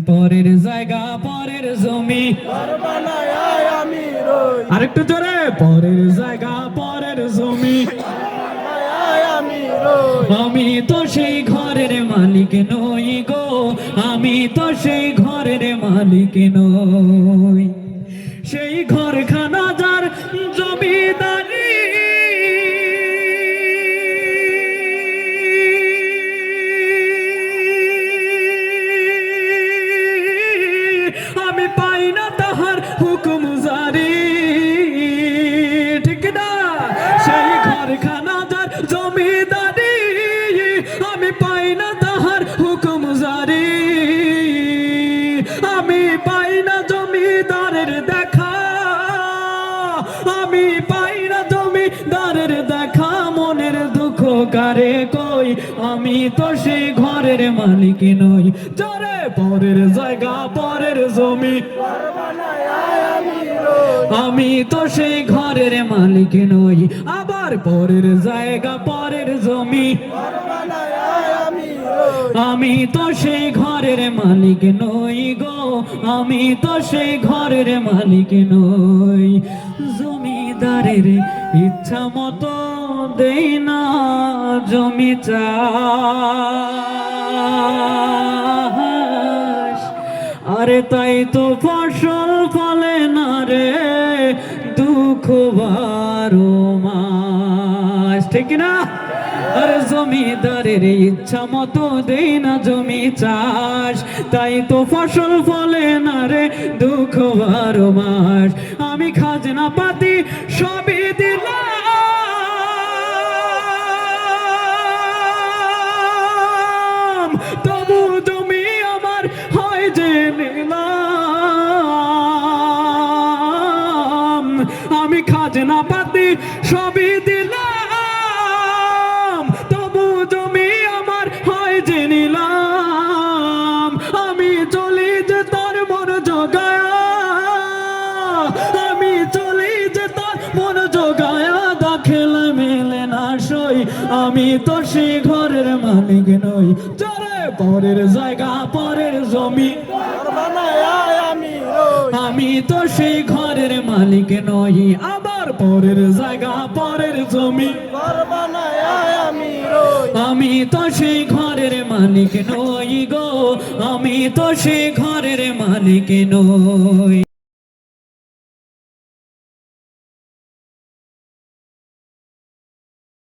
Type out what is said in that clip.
পরের জায়গা পরের জমি ঘর বানায় আমি রই, আরেকটু জোরে, পরের জায়গা পরের জমি বানায় আমি রই। আমি তো সেই ঘরের মালিক নই গো, আমি তো সেই ঘরের মালিক নই। সেই ঘরখানা যার জমিদারি, আমি পাই না তাহার হুকুম জারি, ঠিক না? সেই ঘরখানা যার জমিদারি, আমি পাই না তাহার হুকুম জারি, আমি পাই না জমিদারের দেখা, আমি পাই না জমিদারের দেখা, মনের দুঃখ কারে কই, আমি তো সেই ঘরের মালিক নই। জোরে, পরের জায়গা পরের জমি, ঘর বানায় আমি রই, আমি তো সেই ঘরের মালিক নই। আবার পরের জায়গা পরের জমি, ঘর বানায় আমি রই। আমি তো সেই ঘরের মালিক নই গো, আমি তো সেই ঘরের মালিক নই। জমিদারের ইচ্ছা মতো দেই না জমি চাষ, আরে তাই তো ফসল ফলে না রে, দুঃখ 12 মাস, ঠিক না? আরে জমিদারের ইচ্ছা মতো দেই না জমি চাষ, তাই তো ফসল ফলে না রে, দুঃখ 12 মাস। আমি খাজনা পাতি সবই দিলাম, তবু জমি আমার হয় যে নিলাম। আমি খাজনা পাতি সবই দিলাম, তবু জমি আমার হয় যে নিলাম। আমি চলি যে তার মন জগায়া, আমি চলি যে তার মন জগায়া, দাখিল মেলে না সই, আমি তো সেই ঘরের মালিক নই। চলে, পরের জায়গা পরের জমি, ঘর বানায় আমি রই, আমি তো সেই ঘরের মালিক নই। আবার পরের জায়গা পরের জমি, ঘর বানায় আমি রই। আমি তো সেই ঘরের মালিক নই গো, আমি তো সেই ঘরের মালিক নই।